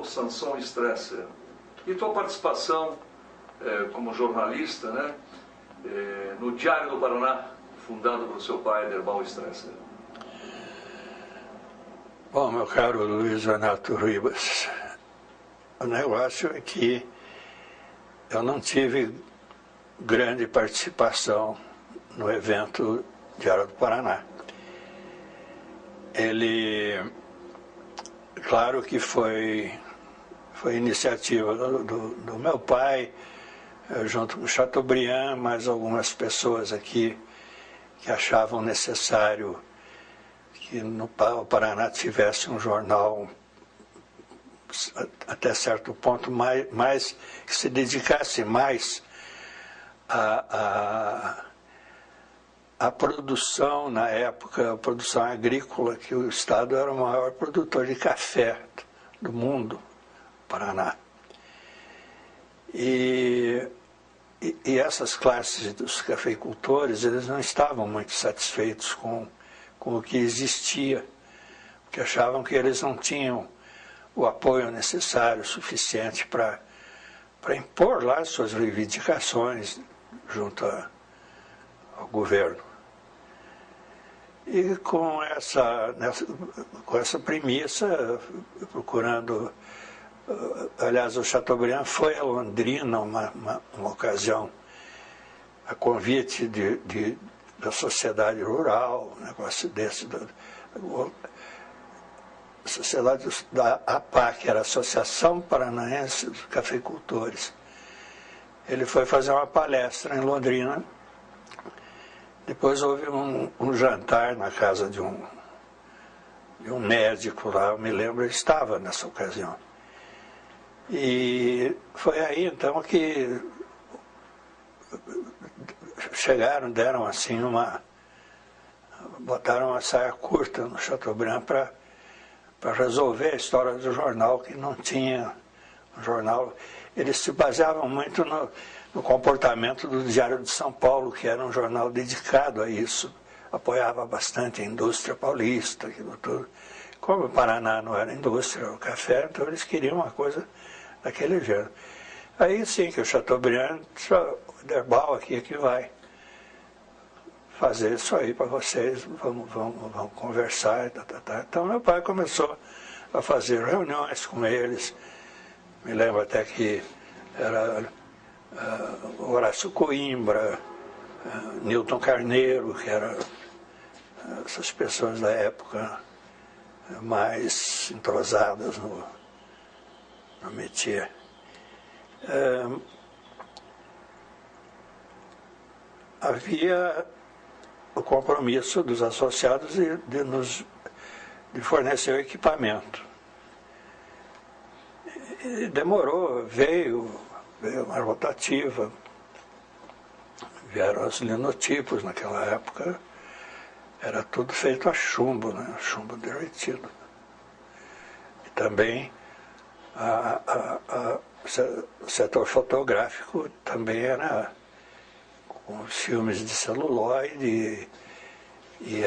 Paulo Sansão Stresser. E tua participação como jornalista, né, no Diário do Paraná, fundado pelo seu pai, Derbal Stresser. Bom, meu caro Luiz Renato Ribas, o negócio é que eu não tive grande participação no evento Diário do Paraná. Ele, claro que foi iniciativa do meu pai, junto com Chateaubriand, mais algumas pessoas aqui que achavam necessário que no Paraná tivesse um jornal, até certo ponto, mais que se dedicasse mais à produção, na época, a produção agrícola, que o Estado era o maior produtor de café do mundo, Paraná. E essas classes dos cafeicultores, eles não estavam muito satisfeitos com o que existia, porque achavam que eles não tinham o apoio necessário, suficiente para impor lá suas reivindicações junto ao governo. E com essa premissa, procurando... Aliás, o Chateaubriand foi a Londrina uma ocasião, a convite da sociedade rural, um negócio desse, a sociedade da APA, que era a Associação Paranaense dos Cafeicultores. Ele foi fazer uma palestra em Londrina. Depois houve um jantar na casa de um médico lá, eu me lembro, ele estava nessa ocasião. E foi aí então que chegaram, deram assim botaram uma saia curta no Chateaubriand para resolver a história do jornal, que não tinha um jornal. Eles se baseavam muito no comportamento do Diário de São Paulo, que era um jornal dedicado a isso, apoiava bastante a indústria paulista, aquilo tudo. Como o Paraná não era indústria, era o café, então eles queriam uma coisa daquele gênero. Aí sim que o Chateaubriand, o Derbal aqui é que vai fazer isso aí para vocês, vamos conversar. Então meu pai começou a fazer reuniões com eles. Me lembro até que era Horácio Coimbra, Newton Carneiro, que eram essas pessoas da época mais entrosadas no métier. Havia o compromisso dos associados de fornecer o equipamento. E demorou, veio uma rotativa, vieram os linotipos naquela época, era tudo feito a chumbo, né? Chumbo derretido. E também o setor fotográfico também era com os filmes de celuloide e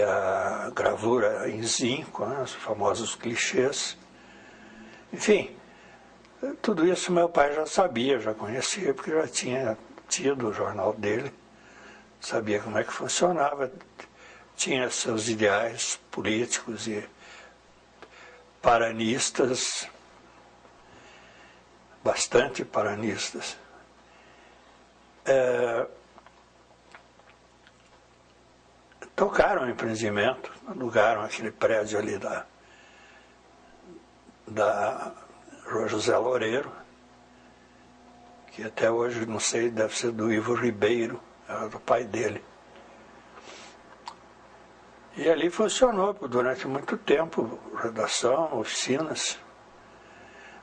a gravura em zinco, né? Os famosos clichês. Enfim, tudo isso meu pai já sabia, já conhecia, porque já tinha tido o jornal dele, sabia como é que funcionava, tinha seus ideais políticos e paranistas, bastante paranistas. Tocaram o empreendimento, alugaram aquele prédio ali da Rua José Loureiro, que até hoje, não sei, deve ser do Ivo Ribeiro, era do pai dele. E ali funcionou durante muito tempo, redação, oficinas.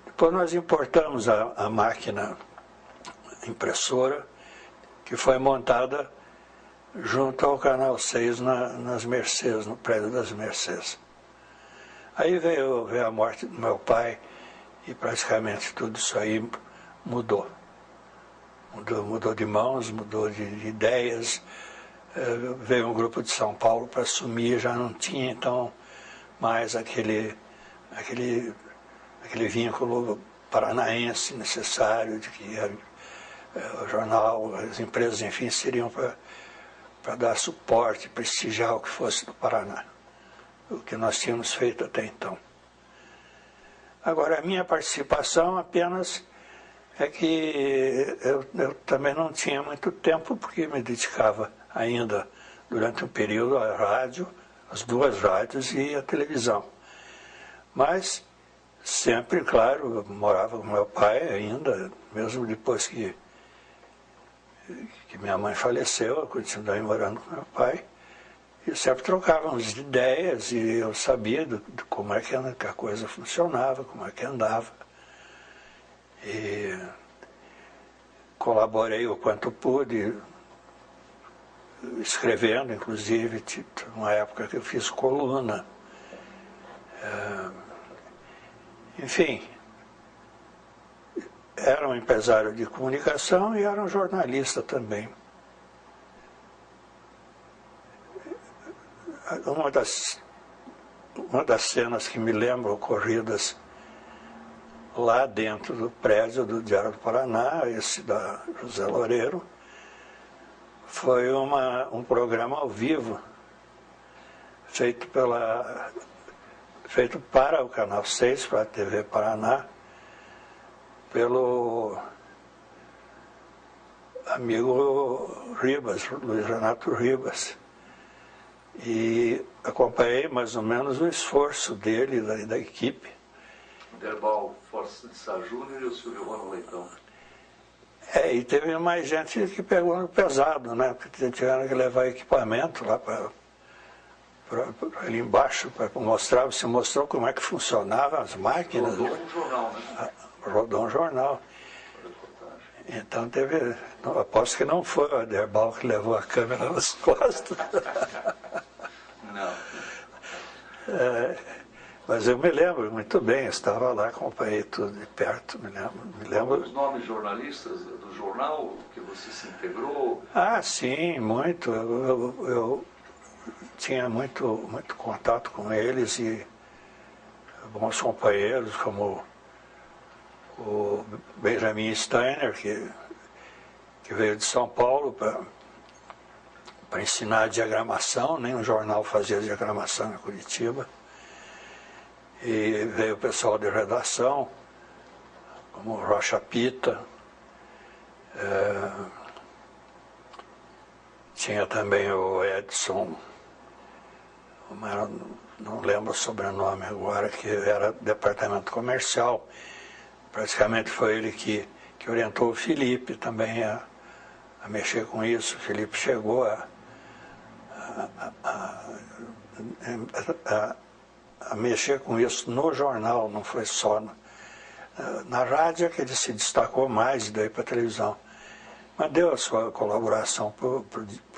Depois nós importamos a máquina impressora, que foi montada junto ao Canal 6 nas Mercês, no prédio das Mercês. Aí veio a morte do meu pai e praticamente tudo isso aí mudou. Mudou de mãos, mudou de ideias. Veio um grupo de São Paulo para assumir, já não tinha então mais aquela aquele vínculo paranaense necessário, de que o jornal, as empresas, enfim, seriam para dar suporte, prestigiar o que fosse do Paraná, o que nós tínhamos feito até então. Agora, a minha participação apenas é que eu também não tinha muito tempo, porque me dedicava ainda, durante um período, à rádio, as 2 rádios e à televisão. Mas, sempre, claro, eu morava com meu pai ainda, mesmo depois que minha mãe faleceu, eu continuei morando com meu pai, e sempre trocávamos ideias, e eu sabia de como é que a coisa funcionava, como é que andava. E colaborei o quanto pude, escrevendo, inclusive, uma época que eu fiz coluna. Enfim, era um empresário de comunicação e era um jornalista também. Uma das cenas que me lembro ocorridas lá dentro do prédio do Diário do Paraná, esse da José Loureiro, foi um programa ao vivo feito para o Canal 6, para a TV Paraná, pelo amigo Ribas, Luiz Renato Ribas. E acompanhei mais ou menos o esforço dele e da equipe. Derbal Força de Sá Júnior e o Silvio Rono Leitão. E teve mais gente que pegou no pesado, né? Porque tiveram que levar equipamento lá para ali embaixo, para mostrar, se mostrou como é que funcionavam as máquinas. Rodou um jornal, né? Rodou um jornal. Então teve, aposto que não foi o Derbal que levou a câmera nas costas. Não. Mas eu me lembro muito bem, eu estava lá, acompanhei tudo de perto, me lembro. Os nomes de jornalistas do jornal que você se integrou? Ah, sim, muito. Eu tinha muito contato com eles e bons companheiros, como o Benjamin Steiner, que veio de São Paulo para ensinar diagramação, nenhum jornal fazia diagramação em Curitiba. E veio o pessoal de redação, como o Rocha Pita. Tinha também o Edson, não lembro o sobrenome agora, que era departamento comercial. Praticamente foi ele que orientou o Felipe também a mexer com isso. O Felipe chegou a mexer com isso no jornal, não foi só na rádio, que ele se destacou mais, daí para a televisão. Mas deu a sua colaboração para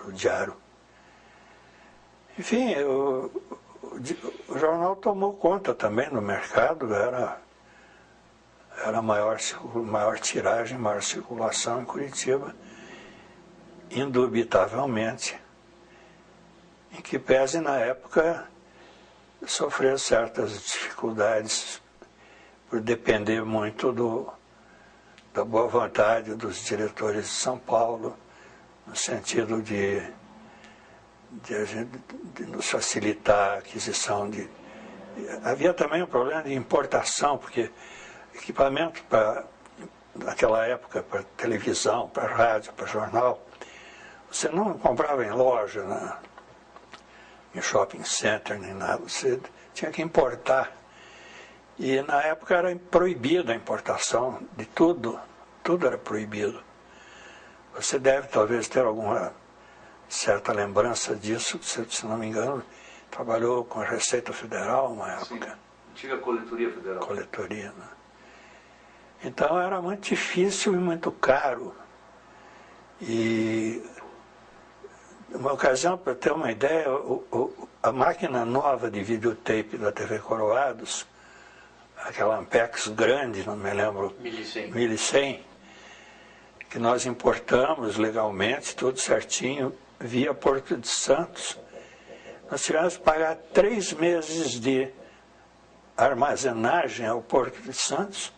o diário. Enfim, o jornal tomou conta também no mercado, era a maior tiragem, maior circulação em Curitiba, indubitavelmente, em que pese na época sofrer certas dificuldades por depender muito da boa vontade dos diretores de São Paulo, no sentido de nos facilitar a aquisição de... Havia também um problema de importação, porque equipamento naquela época, para televisão, para rádio, para jornal, você não comprava em loja, né? Em shopping center, nem nada, você tinha que importar. E na época era proibida a importação de tudo era proibido. Você deve talvez ter alguma certa lembrança disso, se não me engano, trabalhou com a Receita Federal uma época. Sim, antiga Coletoria Federal. Coletoria, né? Então era muito difícil e muito caro. E uma ocasião, para ter uma ideia, a máquina nova de videotape da TV Coroados, aquela Ampex grande, não me lembro, 1100, que nós importamos legalmente, tudo certinho, via Porto de Santos. Nós tivemos que pagar 3 meses de armazenagem ao Porto de Santos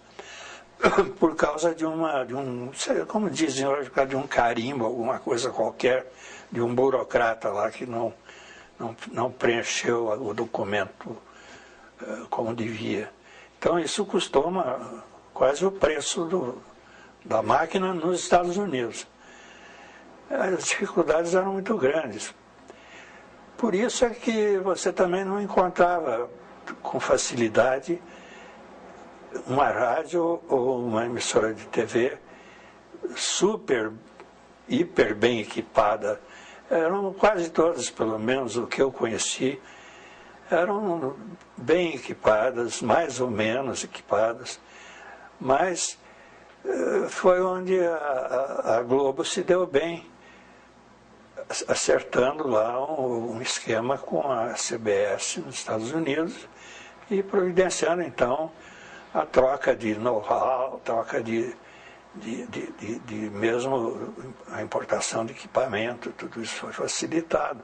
por causa de um, como dizem hoje, por causa de um carimbo, alguma coisa qualquer, de um burocrata lá que não preencheu o documento como devia. Então isso custou quase o preço da máquina nos Estados Unidos. As dificuldades eram muito grandes. Por isso é que você também não encontrava com facilidade uma rádio ou uma emissora de TV super, hiper bem equipada. Eram quase todas, pelo menos o que eu conheci, eram bem equipadas, mais ou menos equipadas, mas foi onde a Globo se deu bem, acertando lá um esquema com a CBS nos Estados Unidos e providenciando então a troca de know-how, troca de mesmo a importação de equipamento, tudo isso foi facilitado.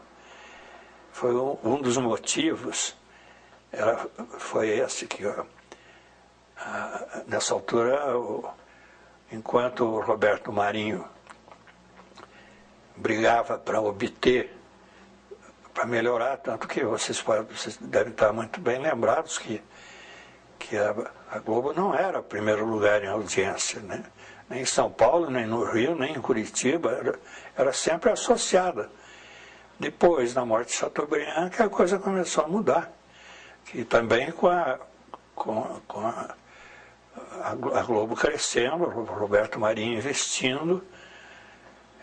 Foi um dos motivos, foi esse que nessa altura, enquanto o Roberto Marinho brigava para obter, para melhorar, tanto que vocês devem estar muito bem lembrados que a Globo não era o primeiro lugar em audiência, né? Nem em São Paulo, nem no Rio, nem em Curitiba, era sempre associada. Depois, na morte de Chateaubriand, que a coisa começou a mudar, que também com a Globo crescendo, o Roberto Marinho investindo,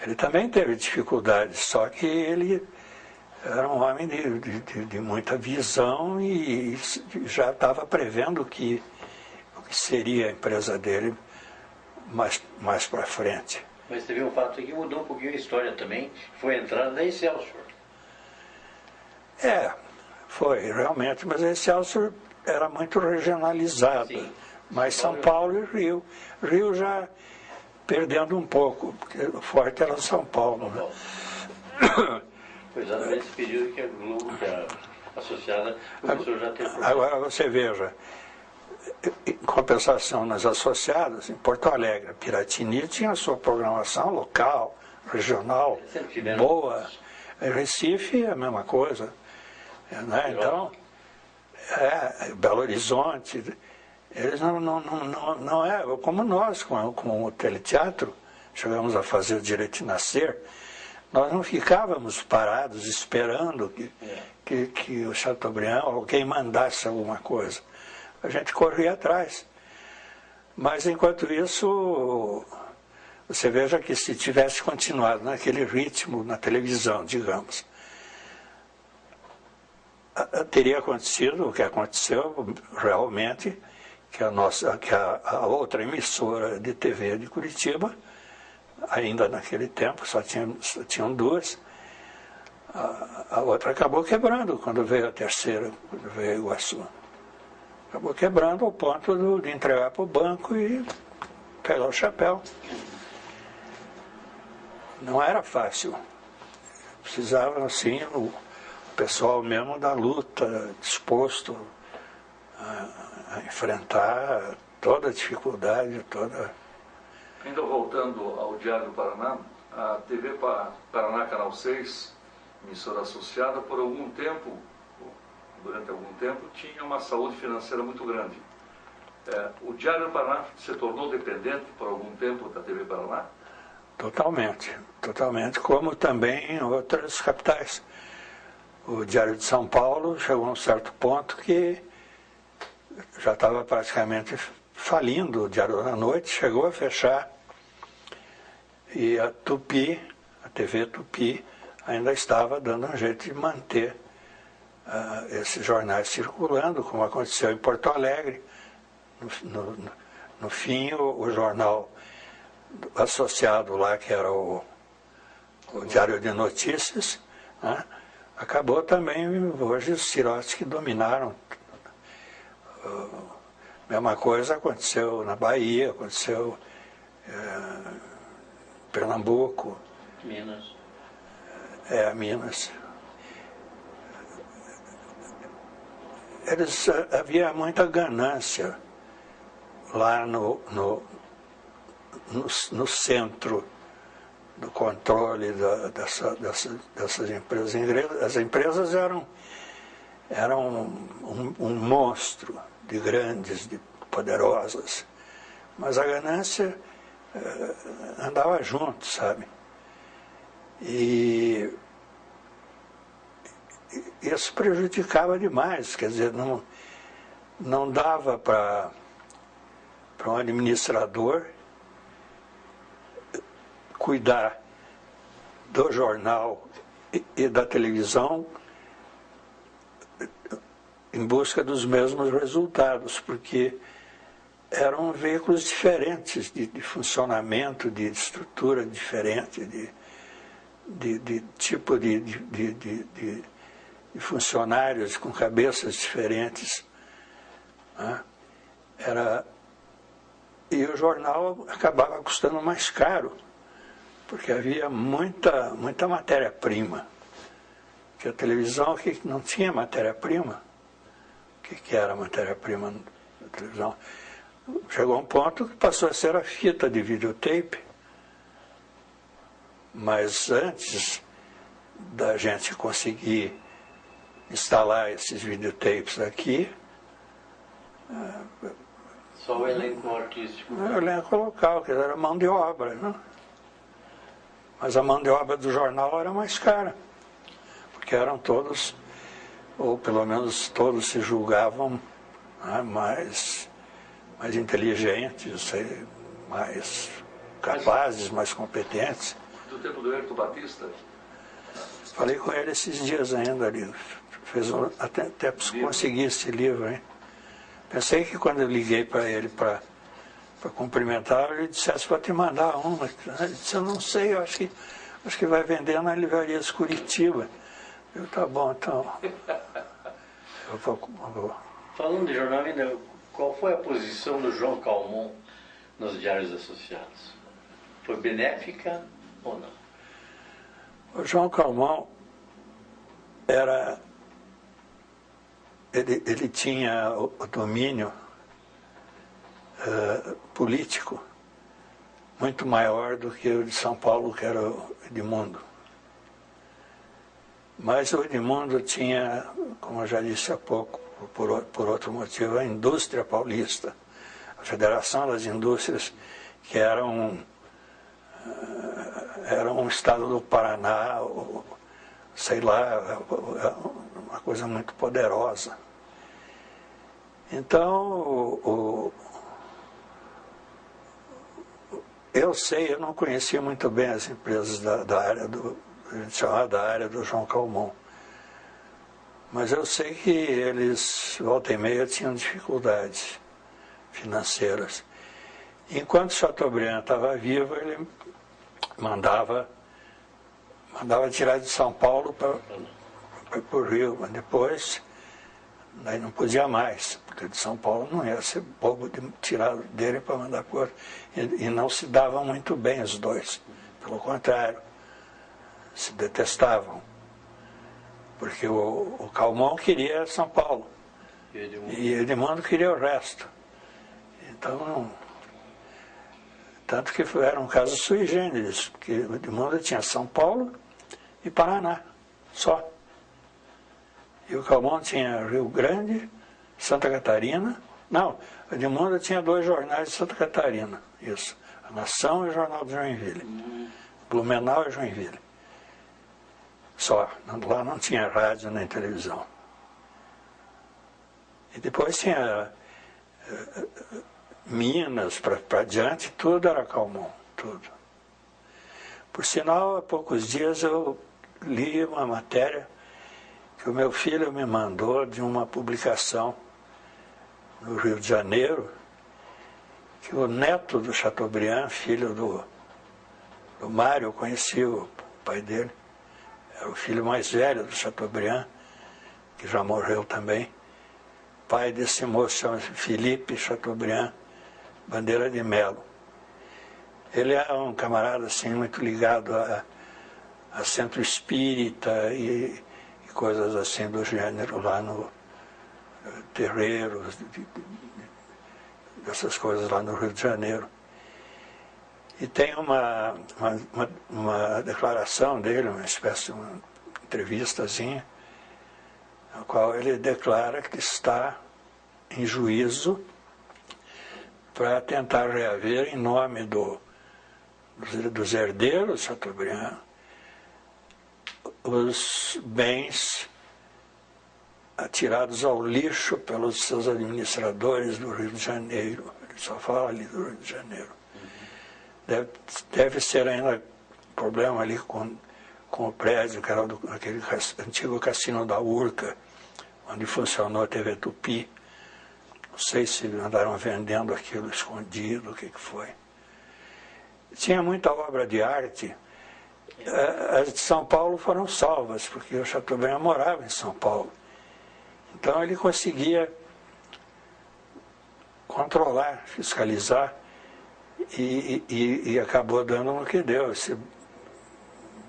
ele também teve dificuldades, só que ele era um homem de muita visão e já estava prevendo o que seria a empresa dele mais para frente. Mas teve um fato que mudou um pouquinho a história também, foi a entrada da Excelsior. Foi realmente, mas a Excelsior era muito regionalizada. Sim. Mas São Paulo e Rio. Rio já perdendo um pouco, porque o forte era São Paulo. Né? Foi exatamente nesse período que a Globo, que a associada, começou já a ter problemas. Agora você veja, em compensação nas associadas, em Porto Alegre, Piratini tinha a sua programação local, regional, boa. Em Recife a mesma coisa. Né? Então, Belo Horizonte, eles não é como nós, com o teleteatro, chegamos a fazer o Direito de Nascer, nós não ficávamos parados esperando que o Chateaubriand ou alguém mandasse alguma coisa. A gente corria atrás. Mas, enquanto isso, você veja que se tivesse continuado naquele ritmo na televisão, digamos, teria acontecido o que aconteceu realmente, que a outra emissora de TV de Curitiba, ainda naquele tempo, só tinham duas, a outra acabou quebrando quando veio a terceira, quando veio a Iguaçu. Acabou quebrando ao ponto de entregar para o banco e pegar o chapéu. Não era fácil. Precisava, assim, o pessoal mesmo da luta, disposto a enfrentar toda a dificuldade, Ainda voltando ao Diário do Paraná, a TV Paraná Canal 6, emissora associada, durante algum tempo, tinha uma saúde financeira muito grande. O Diário do Paraná se tornou dependente por algum tempo da TV Paraná? Totalmente, como também em outras capitais. O Diário de São Paulo chegou a um certo ponto que já estava praticamente falindo. O Diário da Noite chegou a fechar e a Tupi, a TV Tupi, ainda estava dando um jeito de manter esses jornais circulando, como aconteceu em Porto Alegre. No fim, o jornal associado lá, que era o Diário de Notícias, né, acabou também, hoje os Sirotes que dominaram. Mesma coisa aconteceu na Bahia, aconteceu em Pernambuco. Minas. Minas. havia muita ganância lá no centro do controle dessas empresas. As empresas eram um monstro de grandes, de poderosas, mas a ganância andava junto, sabe? E isso prejudicava demais, quer dizer, não dava para um administrador cuidar do jornal e da televisão em busca dos mesmos resultados, porque eram veículos diferentes de funcionamento, de estrutura diferente, de tipo de funcionários com cabeças diferentes, né? E o jornal acabava custando mais caro, porque havia muita matéria-prima. Que a televisão que não tinha matéria-prima. O que era matéria-prima na televisão? Chegou um ponto que passou a ser a fita de videotape. Mas antes da gente conseguir instalar esses videotapes aqui, só o elenco artístico. O elenco local, que era mão de obra, né? Mas a mão de obra do jornal era mais cara, porque eram todos, ou pelo menos todos se julgavam, né, mais inteligentes, mais capazes, mais competentes. Do tempo do Herto Batista? Falei com ele esses dias ainda ali, até conseguir esse livro, hein? Pensei que quando eu liguei para ele para cumprimentar, ele dissesse para te mandar uma. Ele disse, eu não sei, eu acho que vai vender na livraria de Curitiba. Eu, tá bom, então. Eu vou. Falando de jornal ainda, qual foi a posição do João Calmon nos Diários Associados? Foi benéfica ou não? O João Calmon ele tinha o domínio político muito maior do que o de São Paulo, que era o Edmundo. Mas o Edmundo tinha, como eu já disse há pouco, por outro motivo, a indústria paulista, a Federação das Indústrias, que era um estado do Paraná, sei lá, uma coisa muito poderosa. Então, eu não conhecia muito bem as empresas da área a gente chamava da área do João Calmon. Mas eu sei que eles, volta e meia, tinham dificuldades financeiras. Enquanto Chateaubriand estava vivo, ele mandava tirar de São Paulo para o Rio, mas depois daí não podia mais, porque de São Paulo não ia ser bobo de tirar dele para mandar para o outro. E não se davam muito bem os dois, pelo contrário, se detestavam. Porque o Calmon queria São Paulo e Edmundo queria o resto. Então, tanto que era um caso sui generis, porque o Edmundo tinha São Paulo e Paraná, só. E o Calmon tinha Rio Grande, Santa Catarina. Não, o Edmundo tinha 2 jornais de Santa Catarina, isso. A Nação e o Jornal de Joinville. Blumenau e Joinville. Só. Lá não tinha rádio nem televisão. E depois tinha Minas, para diante, tudo era Calmon, tudo. Por sinal, há poucos dias eu li uma matéria que o meu filho me mandou de uma publicação no Rio de Janeiro, que o neto do Chateaubriand, filho do Mário, eu conheci o pai dele, era o filho mais velho do Chateaubriand, que já morreu também, pai desse moço chama-se Felipe Chateaubriand Bandeira de Melo. Ele é um camarada assim, muito ligado a centro espírita e coisas assim do gênero lá terreiros, dessas coisas lá no Rio de Janeiro. E tem uma declaração dele, uma espécie de uma entrevistazinha, na qual ele declara que está em juízo para tentar reaver, em nome dos herdeiros Chateaubriand, os bens atirados ao lixo pelos seus administradores do Rio de Janeiro. Ele só fala ali do Rio de Janeiro. Deve ser ainda problema ali com o prédio, que era aquele antigo cassino da Urca, onde funcionou a TV Tupi. Não sei se andaram vendendo aquilo escondido, o que foi. Tinha muita obra de arte. As de São Paulo foram salvas, porque o Chateaubriand morava em São Paulo. Então ele conseguia controlar, fiscalizar, e acabou dando no que deu, esse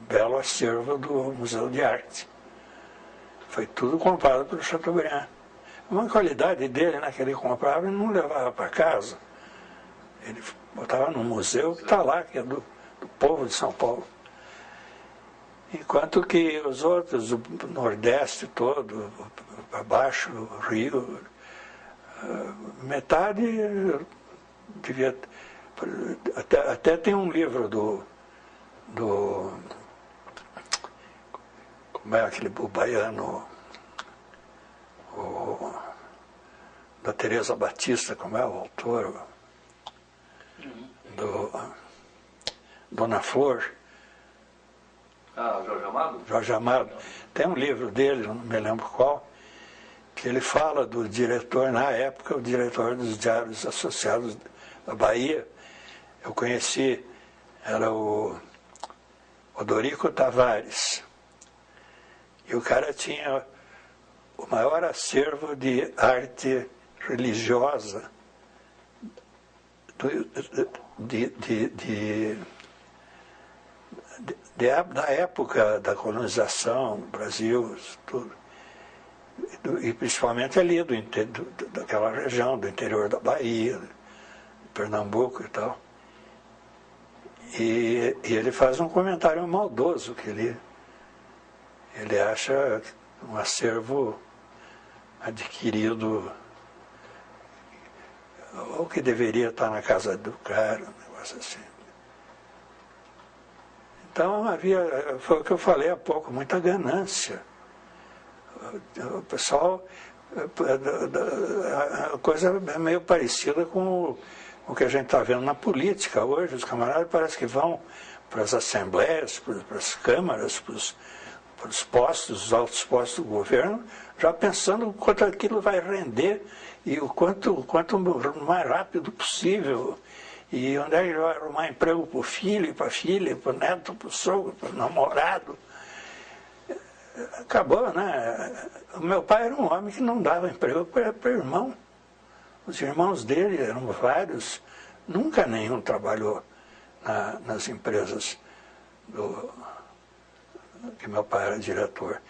belo acervo do Museu de Arte. Foi tudo comprado pelo Chateaubriand. Uma qualidade dele, né, que ele comprava e não levava para casa. Ele botava no museu que está lá, que é do povo de São Paulo. Enquanto que os outros, o Nordeste todo, abaixo, o Rio, metade devia... Até tem um livro do como é aquele baiano, da Teresa Batista, como é o autor, Dona Flor. Ah, Jorge Amado? Jorge Amado. Tem um livro dele, não me lembro qual, que ele fala do diretor, na época, o diretor dos Diários Associados da Bahia. Eu conheci, era o Odorico Tavares. E o cara tinha o maior acervo de arte religiosa da época da colonização no Brasil, tudo. E principalmente ali daquela região, do interior da Bahia, Pernambuco e tal. E ele faz um comentário maldoso, que ele acha um acervo adquirido, ou que deveria estar na casa do cara, um negócio assim. Então foi o que eu falei há pouco, muita ganância. O pessoal, a coisa é meio parecida com o que a gente está vendo na política hoje. Os camaradas parece que vão para as assembleias, para as câmaras, para os postos, os altos postos do governo, já pensando o quanto aquilo vai render e o quanto mais rápido possível. E onde é que ele vai arrumar emprego para o filho, para a filha, para o neto, para o sogro, para o namorado. Acabou, né? O meu pai era um homem que não dava emprego para o irmão. Os irmãos dele eram vários, nunca nenhum trabalhou nas empresas que meu pai era diretor.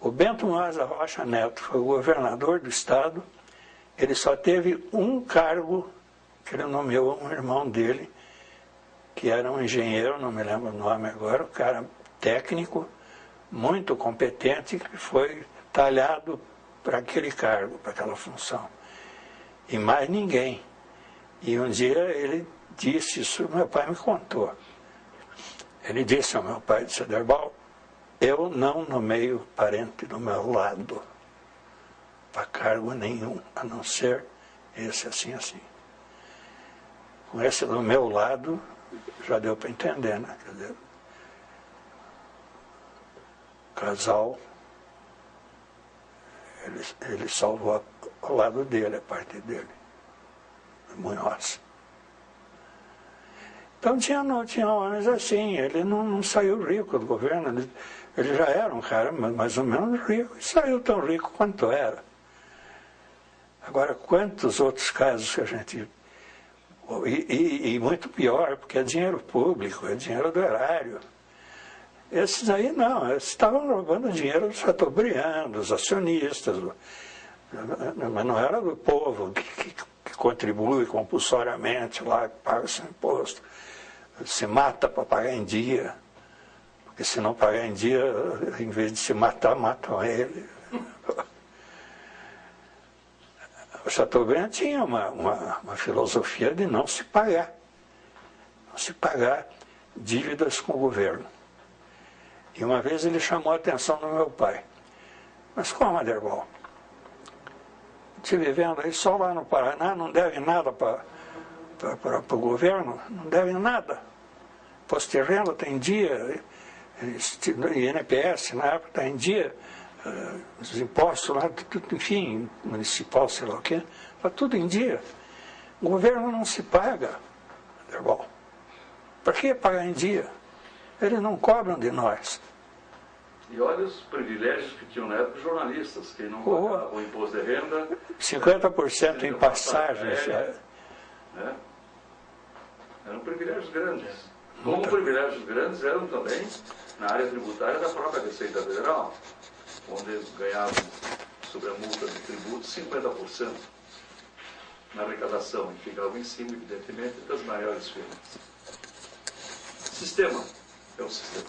O Bento Maza Rocha Neto foi o governador do estado, ele só teve um cargo que ele nomeou um irmão dele, que era um engenheiro, não me lembro o nome agora, um cara técnico, muito competente, que foi talhado para aquele cargo, para aquela função. E mais ninguém. E um dia ele disse isso, meu pai me contou. Ele disse ao meu pai, disse: Derbal, eu não nomeio parente do meu lado para cargo nenhum, a não ser esse assim, assim. Com esse do meu lado, já deu para entender, né? Quer dizer, o casal, ele salvou ao lado dele, a parte dele, Munhoz. Então tinha homens assim, ele não saiu rico do governo, ele já era um cara mais ou menos rico, e saiu tão rico quanto era. Agora, quantos outros casos que a gente... E muito pior, porque é dinheiro público, é dinheiro do erário. Esses aí não, esses estavam roubando dinheiro do Chateaubriand, dos acionistas, Mas não era do povo que contribui compulsoriamente lá, que paga seu imposto. Se mata para pagar em dia. Porque se não pagar em dia, em vez de se matar, matam ele. O Chateaubriand tinha uma filosofia de não se pagar. Não se pagar dívidas com o governo. E uma vez ele chamou a atenção do meu pai. Mas como, Aderbal? Você vivendo aí só lá no Paraná, não deve nada para o governo? Não deve nada. Imposto de renda está em dia, INPS na época está em dia, os impostos lá, tudo, enfim, municipal, sei lá o quê, está tudo em dia. O governo não se paga, Aderbal. Para que pagar em dia? Eles não cobram de nós. E olha os privilégios que tinham na época os jornalistas, que não pagavam o imposto de renda. 50% em passagens. Eram privilégios grandes. Como privilégios grandes eram também na área tributária da própria Receita Federal, onde eles ganhavam sobre a multa de tributo 50% na arrecadação, e ficavam em cima, evidentemente, das maiores firmas. Sistema é um sistema.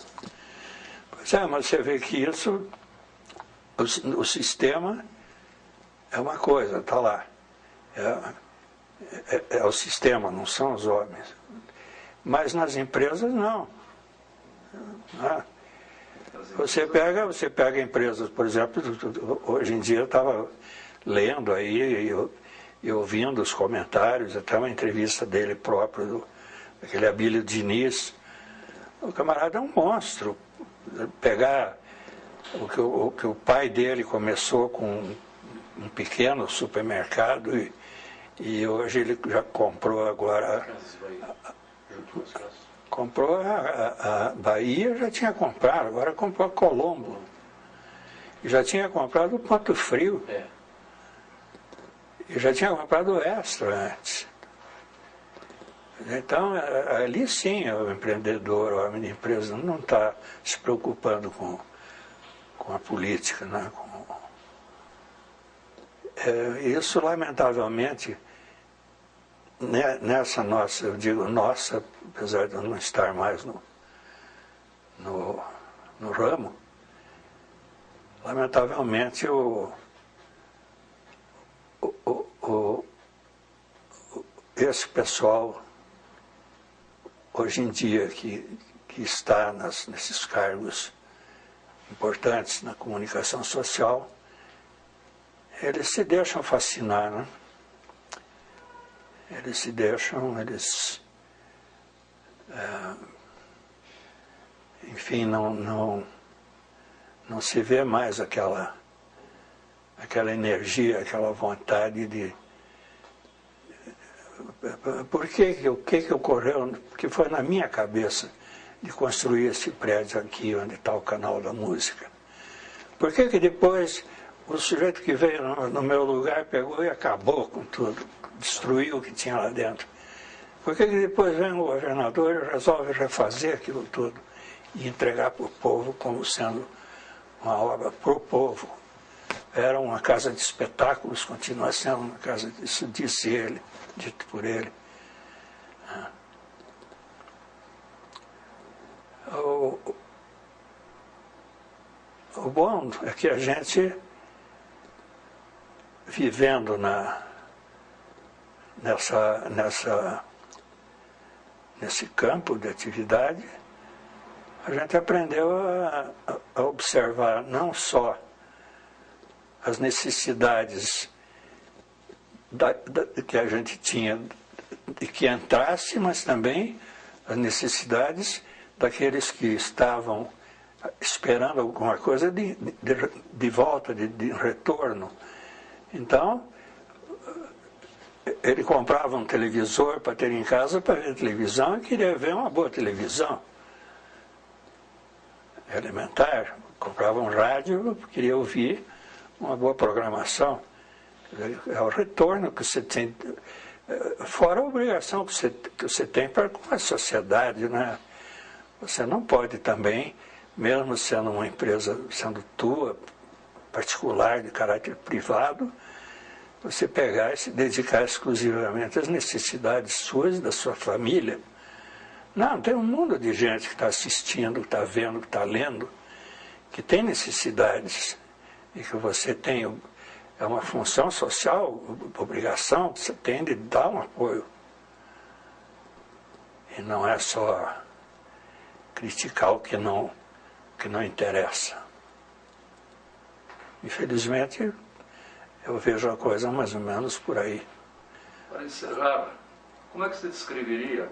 Pois é, mas você vê que isso, o sistema é uma coisa, está lá. É o sistema, não são os homens. Mas nas empresas, não. Você pega empresas, por exemplo, hoje em dia eu estava lendo aí e ouvindo os comentários, até uma entrevista dele próprio, aquele Abílio Diniz. O camarada é um monstro. Pegar o que o pai dele começou com um pequeno supermercado e hoje ele já comprou agora... Comprou a Bahia, já tinha comprado, agora comprou a Colombo. E já tinha comprado o Ponto Frio. E já tinha comprado o Extra antes. Então, ali sim, o empreendedor, o homem de empresa, não está se preocupando com a política. Né? Isso, lamentavelmente, nessa nossa, eu digo nossa, apesar de eu não estar mais no ramo, lamentavelmente esse pessoal hoje em dia que está nesses cargos importantes na comunicação social, eles se deixam fascinar, né? Eles se deixam, enfim, não se vê mais aquela energia, aquela vontade de... O que ocorreu? Porque foi na minha cabeça de construir esse prédio aqui, onde está o canal da música. Por que depois o sujeito que veio no meu lugar pegou e acabou com tudo, destruiu o que tinha lá dentro? Por que depois vem o governador e resolve refazer aquilo tudo e entregar para o povo como sendo uma obra para o povo? Era uma casa de espetáculos, continua sendo uma casa, isso disse ele, dito por ele. O bom é que a gente, vivendo nesse campo de atividade, a gente aprendeu a observar não só as necessidades que a gente tinha de que entrasse, mas também as necessidades daqueles que estavam esperando alguma coisa de volta, de retorno. Então, ele comprava um televisor para ter em casa para ver televisão e queria ver uma boa televisão. Elementar. Comprava um rádio, queria ouvir uma boa programação. É o retorno que você tem, fora a obrigação que você tem para com a sociedade, né? Você não pode também, mesmo sendo uma empresa, sendo tua, particular, de caráter privado, você pegar e se dedicar exclusivamente às necessidades suas e da sua família. Não, tem um mundo de gente que está assistindo, que está vendo, que está lendo, que tem necessidades e que você tem, é uma função social, obrigação que você tem de dar um apoio. E não é só criticar o que não interessa. Infelizmente, eu vejo a coisa mais ou menos por aí. Para encerrar, como é que você descreveria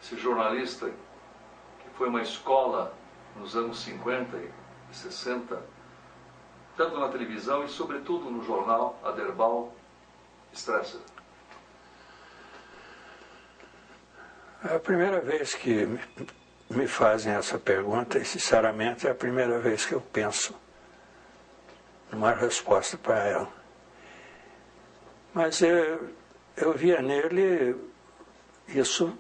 esse jornalista que foi uma escola nos anos 50 e 60, tanto na televisão e sobretudo no jornal Aderbal Strasser? É a primeira vez que me fazem essa pergunta e, sinceramente, é a primeira vez que eu penso numa resposta para ela. Mas eu via nele isso,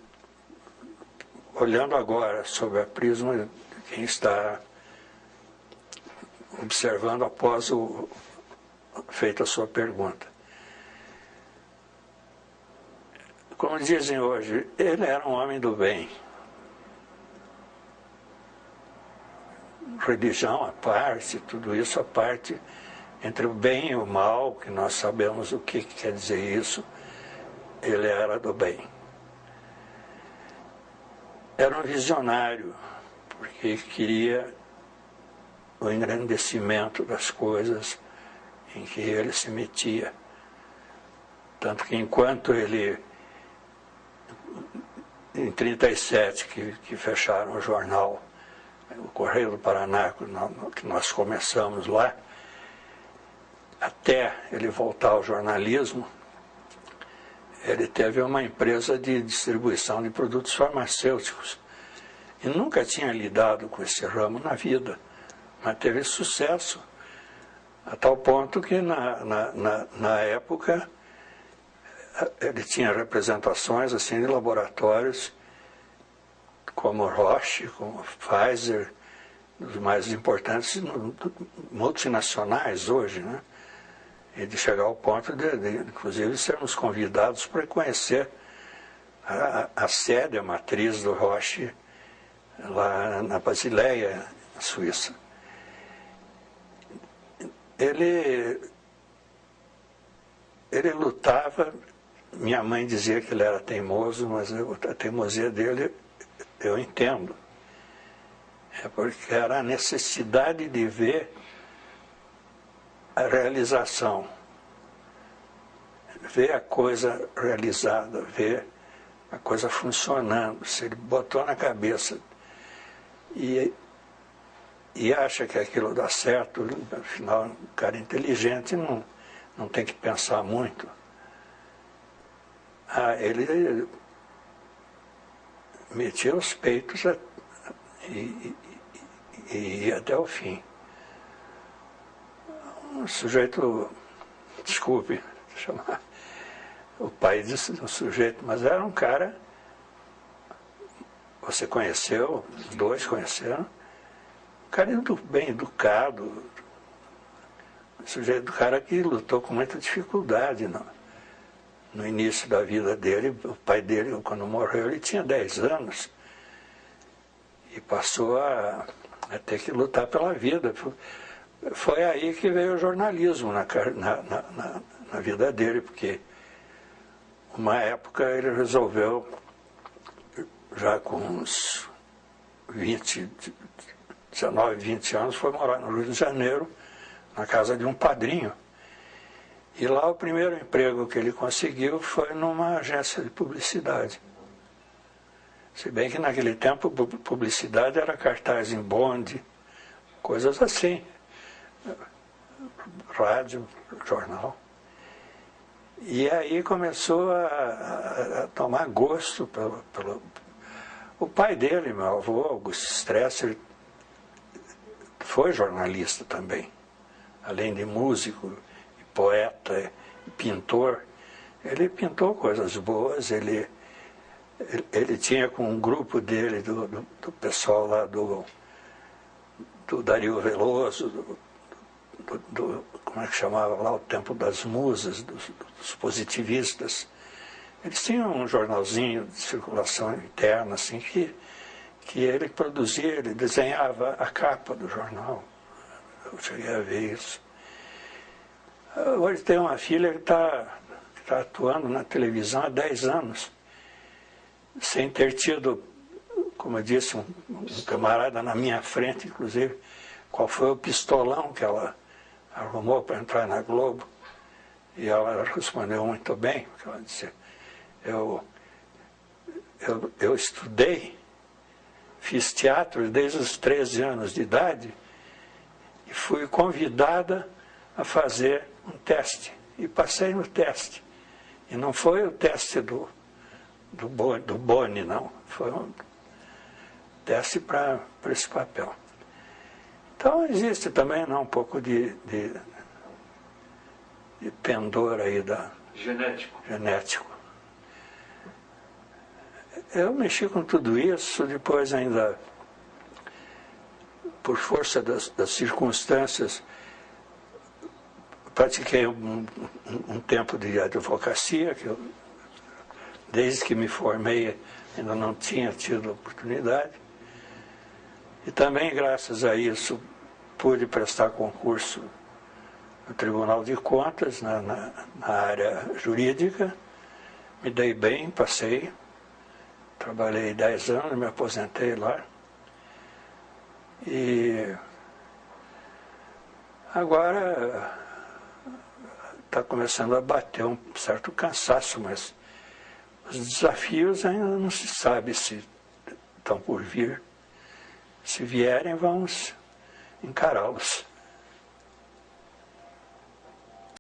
olhando agora, sob a prisma de quem está observando após feita a sua pergunta. Como dizem hoje, ele era um homem do bem. Religião à parte, tudo isso à parte, entre o bem e o mal, que nós sabemos o que quer dizer isso, ele era do bem. Era um visionário, porque queria o engrandecimento das coisas em que ele se metia. Tanto que enquanto ele, em 1937, que fecharam o jornal, o Correio do Paraná, que nós começamos lá, até ele voltar ao jornalismo, ele teve uma empresa de distribuição de produtos farmacêuticos. E nunca tinha lidado com esse ramo na vida, mas teve sucesso, a tal ponto que na época ele tinha representações assim, de laboratórios como Roche, como Pfizer, os mais importantes multinacionais hoje, né? E de chegar ao ponto de inclusive, sermos convidados para conhecer a sede, a matriz do Roche, lá na Basileia, na Suíça. Ele lutava, minha mãe dizia que ele era teimoso, mas a teimosia dele eu entendo. É porque era a necessidade de ver a realização, ver a coisa realizada, ver a coisa funcionando. Se ele botou na cabeça e acha que aquilo dá certo, afinal, um cara inteligente não tem que pensar muito. Ele metia os peitos e ia até o fim. Um sujeito, desculpe chamar o pai disse um sujeito, mas era um cara, você conheceu, os dois conheceram, um cara bem educado, um sujeito, cara que lutou com muita dificuldade no início da vida dele. O pai dele, quando morreu, ele tinha 10 anos e passou a ter que lutar pela vida. Foi aí que veio o jornalismo na vida dele, porque uma época ele resolveu, já com uns 19, 20 anos, foi morar no Rio de Janeiro, na casa de um padrinho. E lá o primeiro emprego que ele conseguiu foi numa agência de publicidade. Se bem que naquele tempo publicidade era cartaz em bonde, coisas assim. Rádio, jornal. E aí começou a tomar gosto pelo... O pai dele, meu avô, Augusto Stresser, foi jornalista também. Além de músico, e poeta, e pintor. Ele pintou coisas boas, ele tinha com um grupo dele, do pessoal lá do Dario Veloso, como é que chamava lá, o tempo das musas, dos positivistas. Eles tinham um jornalzinho de circulação interna, assim, que ele produzia, ele desenhava a capa do jornal. Eu cheguei a ver isso. Hoje tem uma filha que está atuando na televisão há 10 anos, sem ter tido, como eu disse, um camarada na minha frente, inclusive, qual foi o pistolão que ela arrumou para entrar na Globo. E ela respondeu muito bem, porque ela disse, eu estudei, fiz teatro desde os 13 anos de idade e fui convidada a fazer um teste. E passei no teste. E não foi o teste do Boni, não. Foi um teste para esse papel. Então existe também um pouco de pendor aí genético. Eu mexi com tudo isso, depois ainda, por força das circunstâncias, pratiquei um tempo de advocacia, que eu, desde que me formei, ainda não tinha tido oportunidade. E também, graças a isso, pude prestar concurso no Tribunal de Contas, na área jurídica. Me dei bem, passei. Trabalhei 10 anos, me aposentei lá. E agora está começando a bater um certo cansaço, mas os desafios ainda não se sabe se estão por vir. Se vierem, vamos encará-los.